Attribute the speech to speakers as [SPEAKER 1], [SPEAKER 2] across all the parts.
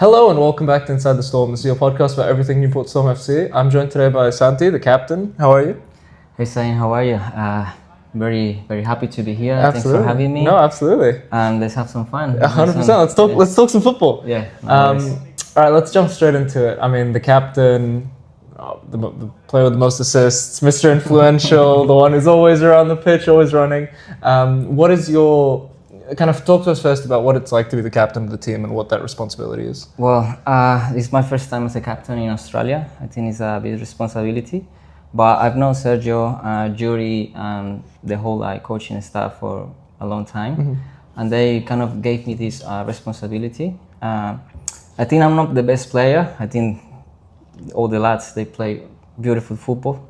[SPEAKER 1] Hello and welcome back to Inside the Storm. This is your podcast about everything Newport Storm FC. I'm joined today by Santi, the captain. How are you?
[SPEAKER 2] Hey Sain, how are you? Very happy to be here.
[SPEAKER 1] Absolutely.
[SPEAKER 2] Thanks for having me.
[SPEAKER 1] No, absolutely.
[SPEAKER 2] And let's have some fun.
[SPEAKER 1] 100%. Let's talk some football.
[SPEAKER 2] Yeah.
[SPEAKER 1] All right, let's jump straight into it. I mean, the captain, the player with the most assists, Mr. Influential, the one who's always around the pitch, always running. What is your kind of talk to us first about what it's like to be the captain of the team and what that responsibility is?
[SPEAKER 2] Well, it's my first time as a captain in Australia. I think it's a big responsibility. But I've known Sergio, Yuri, and the whole coaching staff for a long time. Mm-hmm. And they kind of gave me this responsibility. I think I'm not the best player. I think all the lads, they play beautiful football.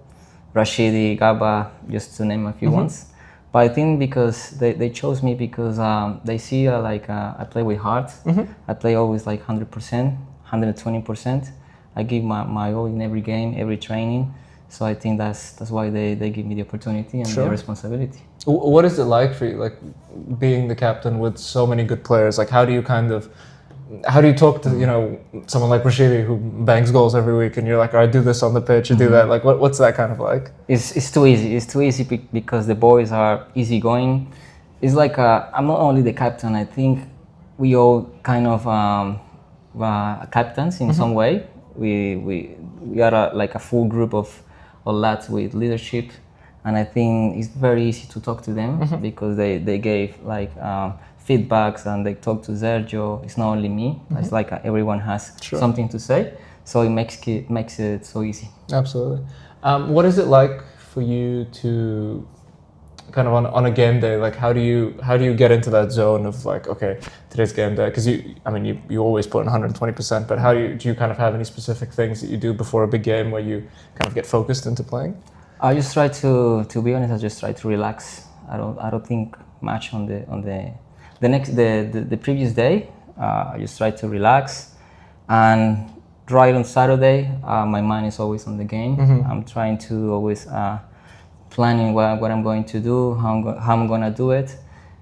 [SPEAKER 2] Rashidi, Gaba, just to name a few ones. But I think because they chose me because they see I play with heart. Mm-hmm. I play always 100%, 120%. I give my all in every game, every training. So I think that's why they give me the opportunity and the responsibility.
[SPEAKER 1] What is it like for you, being the captain with so many good players? How do you talk to someone like Rashidi who bangs goals every week, and you're like, all right, do this on the pitch, you do that. What's that kind of like?
[SPEAKER 2] It's too easy. It's too easy because the boys are easygoing. It's I'm not only the captain. I think we all kind of captains in some way. We are a full group of lads with leadership, and I think it's very easy to talk to them because they gave feedbacks and they talk to Sergio. It's not only me. It's everyone has something to say, so it makes it so easy.
[SPEAKER 1] Absolutely. What is it like for you to kind of on a game day? How do you get into that zone of okay, today's game day? Because you always put in 120%, but how do you kind of have any specific things that you do before a big game where you kind of get focused into playing?
[SPEAKER 2] I just try to be honest. I just try to relax. I don't think much on the previous day. I just try to relax, and right on Saturday, my mind is always on the game. I'm trying to always planning what I'm going to do, how I'm gonna do it,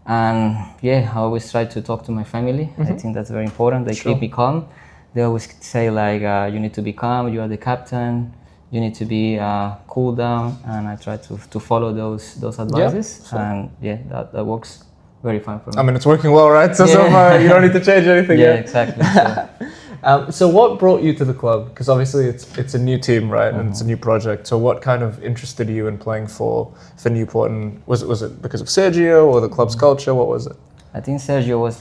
[SPEAKER 2] and I always try to talk to my family. I think that's very important. They keep me calm. They always say you need to be calm. You are the captain. You need to be cool down, and I try to follow those advices. And that works very fine for me.
[SPEAKER 1] I mean, it's working well, right? So far, you don't need to change anything.
[SPEAKER 2] Yeah, exactly.
[SPEAKER 1] So what brought you to the club? Because obviously it's a new team, right? And it's a new project. So what kind of interested you in playing for Newport? And was it because of Sergio or the club's culture? What was it?
[SPEAKER 2] I think Sergio was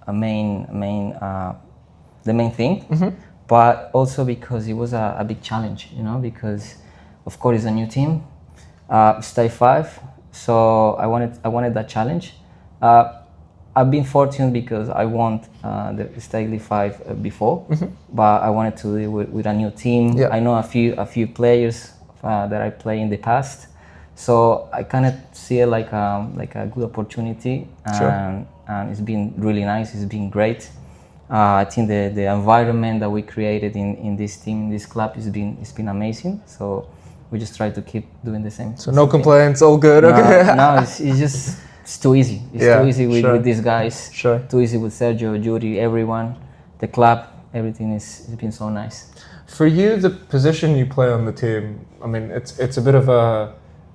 [SPEAKER 2] the main thing, but also because it was a big challenge, because of course it's a new team, stay 5. So I wanted that challenge. I've been fortunate because I won the State League 5 before, but I wanted to do it with a new team. Yeah. I know a few players that I played in the past, so I kind of see it like a good opportunity, and it's been really nice. It's been great. I think the environment that we created in this team, this club, it's been amazing. So we just try to keep doing the same.
[SPEAKER 1] So no complaints, all good.
[SPEAKER 2] No, it's too easy. It's too easy with these guys.
[SPEAKER 1] Sure.
[SPEAKER 2] Too easy with Sergio, Yuri, everyone, the club. Everything it's been so nice.
[SPEAKER 1] For you, the position you play on the team, I mean, it's a bit of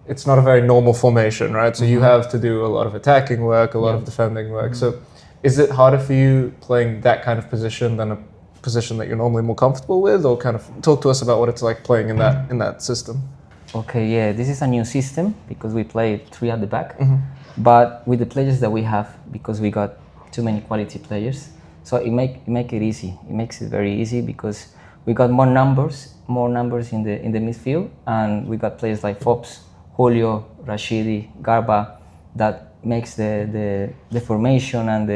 [SPEAKER 1] it's not a very normal formation, right? So you have to do a lot of attacking work, a lot of defending work. So is it harder for you playing that kind of position than a position that you're normally more comfortable with, or kind of talk to us about what it's like playing in that system? Okay,
[SPEAKER 2] this is a new system because we play 3 at the back, but with the players that we have, because we got too many quality players, so it make it easy. It makes it very easy because we got more numbers in the midfield, and we got players like Fops, Julio, Rashidi, Garba, that makes the formation and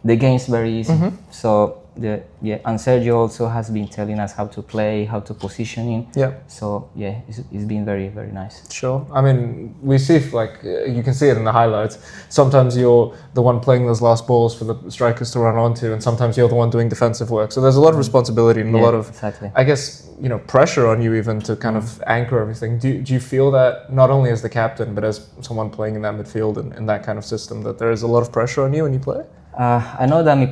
[SPEAKER 2] the games very easy. So and Sergio also has been telling us how to play, how to position in. Yeah. So it's been very, very nice.
[SPEAKER 1] Sure. I mean, we see you can see it in the highlights. Sometimes you're the one playing those last balls for the strikers to run onto, and sometimes you're the one doing defensive work. So there's a lot of responsibility and a lot of, I guess, pressure on you even to kind of anchor everything. Do you feel that not only as the captain but as someone playing in that midfield and in that kind of system, that there is a lot of pressure on you when you play?
[SPEAKER 2] I know that my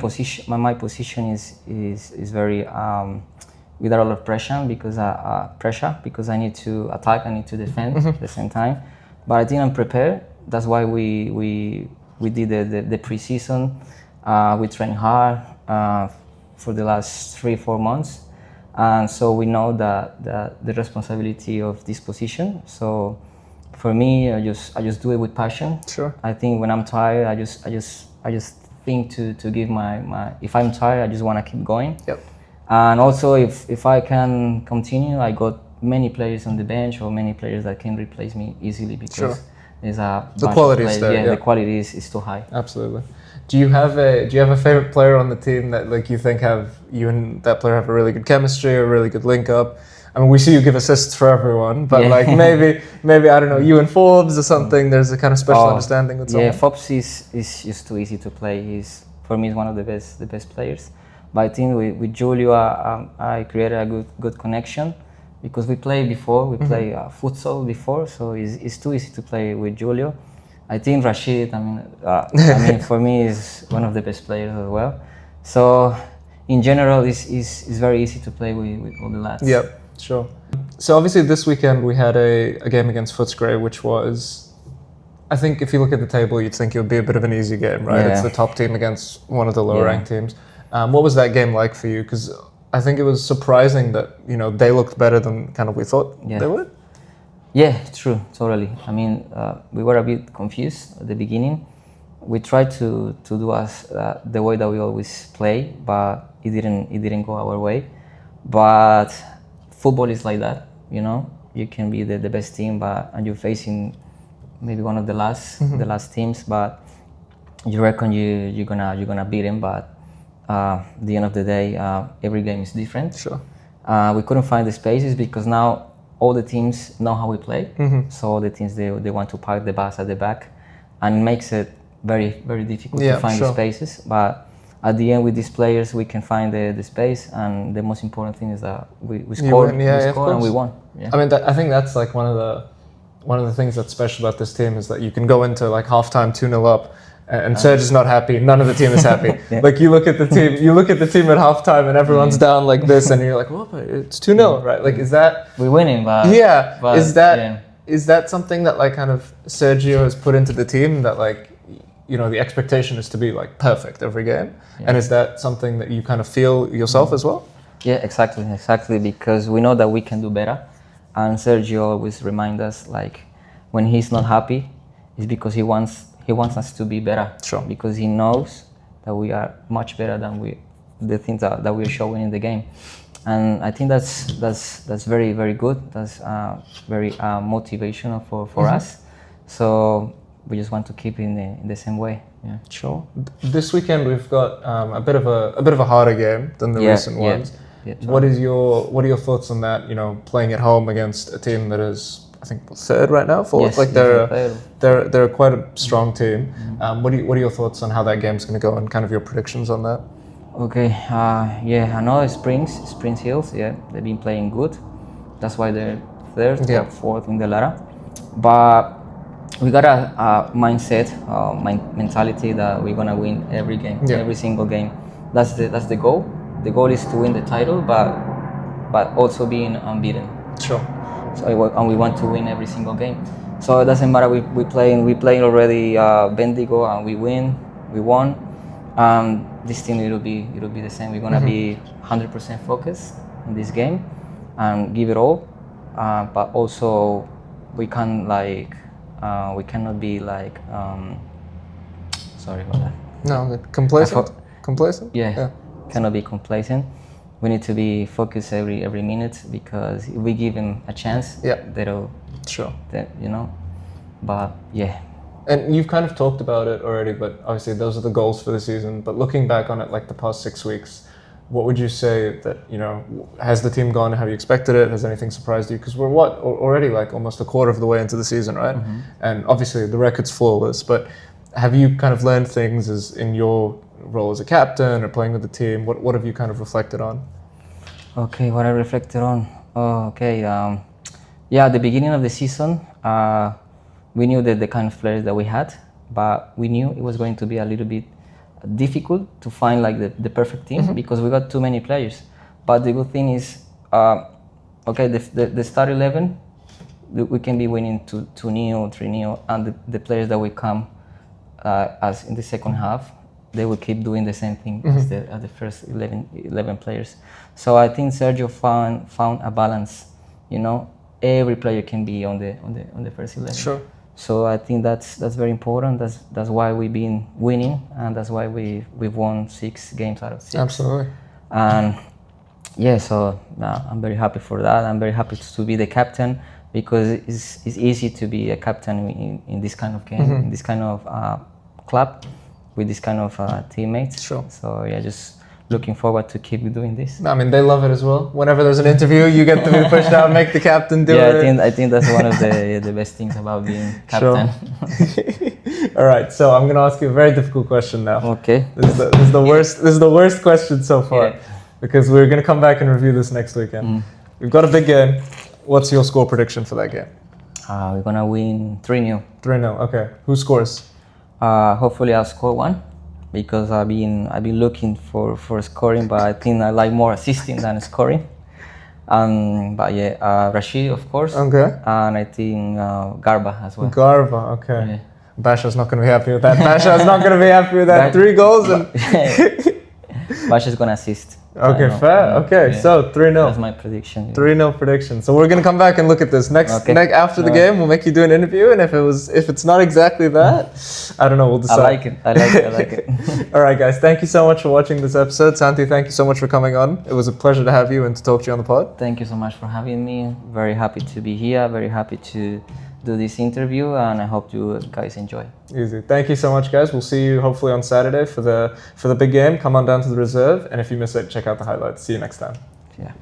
[SPEAKER 2] position is very with a lot of pressure because I need to attack, I need to defend at the same time. But I think I'm prepared. That's why we did the pre-season. We trained hard for the last 3-4 months, and so we know that the responsibility of this position. So for me, I just do it with passion.
[SPEAKER 1] Sure.
[SPEAKER 2] I think when I'm tired, I just think to give my if I'm tired, I just want to keep going.
[SPEAKER 1] Yep.
[SPEAKER 2] And also, if I can continue, I got many players on the bench or many players that can replace me easily because
[SPEAKER 1] Sure.
[SPEAKER 2] there's a
[SPEAKER 1] The
[SPEAKER 2] bunch
[SPEAKER 1] quality
[SPEAKER 2] of
[SPEAKER 1] is
[SPEAKER 2] players.
[SPEAKER 1] there.
[SPEAKER 2] Yeah, the quality is too high.
[SPEAKER 1] Absolutely. Do you have a favorite player on the team that like you think you and that player have a really good chemistry or a really good link up? I mean, we see you give assists for everyone, but like maybe I don't know, you and Forbes or something. There's a kind of special understanding with someone.
[SPEAKER 2] Yeah, Forbes is just too easy to play. For me, he's one of the best players. But I think with Julio, I created a good connection because we played before. We played futsal before, so it's too easy to play with Julio. I think Rashid, I mean, for me, is one of the best players as well. So in general, it's very easy to play with all the lads.
[SPEAKER 1] Yep. Sure. So obviously this weekend we had a game against Footscray, which was, I think if you look at the table, you'd think it would be a bit of an easy game, right?
[SPEAKER 2] Yeah.
[SPEAKER 1] It's the top team against one of the lower ranked teams. What was that game like for you? Because I think it was surprising that, they looked better than kind of we thought they would.
[SPEAKER 2] Yeah, true, totally. I mean, we were a bit confused at the beginning. We tried to do us the way that we always play, but it didn't go our way. But football is like that, You can be the best team, and you're facing maybe one of the last teams, but you reckon you're gonna beat them. But at the end of the day, every game is different.
[SPEAKER 1] Sure.
[SPEAKER 2] We couldn't find the spaces because now all the teams know how we play. So all the teams they want to park the bus at the back, and it makes it very very difficult to find the spaces. But at the end, with these players, we can find the space, and the most important thing is that we scored, and we won. Yeah.
[SPEAKER 1] I mean, I think that's like one of the things that's special about this team is that you can go into like halftime 2-0 up, and Serge is not happy. None of the team is happy. Like you look at the team at halftime, and everyone's down like this, and you're like, well, but it's 2-0, right? Like, is that
[SPEAKER 2] we're winning? But
[SPEAKER 1] is that something that like kind of Sergio has put into the team that like, the expectation is to be like perfect every game, and is that something that you kind of feel yourself as well?
[SPEAKER 2] Yeah, exactly, because we know that we can do better, and Sergio always reminds us like when he's not happy, it's because he wants us to be better.
[SPEAKER 1] Sure.
[SPEAKER 2] Because he knows that we are much better than the things that we are showing in the game, and I think that's very very good. That's very motivational for us. So we just want to keep it in the same way. Yeah.
[SPEAKER 1] Sure. This weekend we've got a bit of a harder game than the recent ones.
[SPEAKER 2] Yeah,
[SPEAKER 1] what are your thoughts on that? Playing at home against a team that is, I think, third right now. Fourth. Like they're quite a strong team. What are your thoughts on how that game's going to go and kind of your predictions on that?
[SPEAKER 2] Okay. I know Springs Hills. Yeah, they've been playing good. That's why they're third or fourth in the ladder. But we got a mindset, mentality that we're gonna win every game, every single game. That's the goal. The goal is to win the title, but also being unbeaten.
[SPEAKER 1] Sure.
[SPEAKER 2] So and we want to win every single game. So it doesn't matter. We playing already Bendigo, and we won. This team it'll be the same. We're gonna be 100% focused in this game and give it all. But also we cannot be like sorry about that.
[SPEAKER 1] No, complacent.
[SPEAKER 2] Yeah. Cannot be complacent. We need to be focused every minute, because if we give them a chance, they'll But yeah.
[SPEAKER 1] And you've kind of talked about it already, but obviously those are the goals for the season. But looking back on it, like the past 6 weeks, what would you say that, has the team gone how you expected it? Has anything surprised you? Because we're already like almost a quarter of the way into the season, right? And obviously the record's flawless, but have you kind of learned things as in your role as a captain or playing with the team? What have you kind of reflected on?
[SPEAKER 2] Okay, what I reflected on? At the beginning of the season, we knew that the kind of players that we had, but we knew it was going to be a little bit difficult to find like the perfect team because we got too many players. But the good thing is, okay, the start 11, we can be winning 2-0, 3-0, and the players that will come as in the second half, they will keep doing the same thing as the first 11 players. So I think Sergio found a balance. You know, every player can be on the first 11.
[SPEAKER 1] Sure.
[SPEAKER 2] So I think that's very important. That's why we've been winning, and that's why we've won 6 games out of 6.
[SPEAKER 1] Absolutely.
[SPEAKER 2] And yeah, so I'm very happy for that. I'm very happy to be the captain because it's easy to be a captain in this kind of game, in this kind of club, with this kind of teammates.
[SPEAKER 1] Sure.
[SPEAKER 2] So yeah, just looking forward to keep doing this.
[SPEAKER 1] I mean, they love it as well. Whenever there's an interview, you get to be pushed out, make the captain do it.
[SPEAKER 2] Yeah, I think that's one of the best things about being captain.
[SPEAKER 1] Sure. All right, so I'm going to ask you a very difficult question now.
[SPEAKER 2] Okay.
[SPEAKER 1] This is the worst question so far,
[SPEAKER 2] Yeah.
[SPEAKER 1] because we're going to come back and review this next weekend. We've got a big game. What's your score prediction for that game?
[SPEAKER 2] We're gonna win 3-0.
[SPEAKER 1] 3-0. Okay. Who scores?
[SPEAKER 2] Hopefully I'll score 1. Because I've been looking for scoring, but I think I like more assisting than scoring. But yeah, Rashid, of course.
[SPEAKER 1] Okay.
[SPEAKER 2] And I think Garba as well.
[SPEAKER 1] Garba, okay.
[SPEAKER 2] Yeah.
[SPEAKER 1] Basha's not going to be happy with that. Basha's not going to be happy with that. 3 goals and...
[SPEAKER 2] Basha's going to assist.
[SPEAKER 1] Okay, fair. Okay,
[SPEAKER 2] yeah.
[SPEAKER 1] So 3-0.
[SPEAKER 2] That's my prediction. Yeah.
[SPEAKER 1] 3-0 prediction. So we're going to come back and look at this. After the game, we'll make you do an interview. And if it's not exactly that, I don't know, we'll decide.
[SPEAKER 2] I like it.
[SPEAKER 1] All right, guys. Thank you so much for watching this episode. Santi, thank you so much for coming on. It was a pleasure to have you and to talk to you on the pod.
[SPEAKER 2] Thank you so much for having me. Very happy to be here. Very happy to do this interview, and I hope you guys enjoy.
[SPEAKER 1] Easy. Thank you so much, guys. We'll see you hopefully on Saturday for the big game. Come on down to the reserve, and if you miss it, check out the highlights. See you next time.
[SPEAKER 2] Yeah.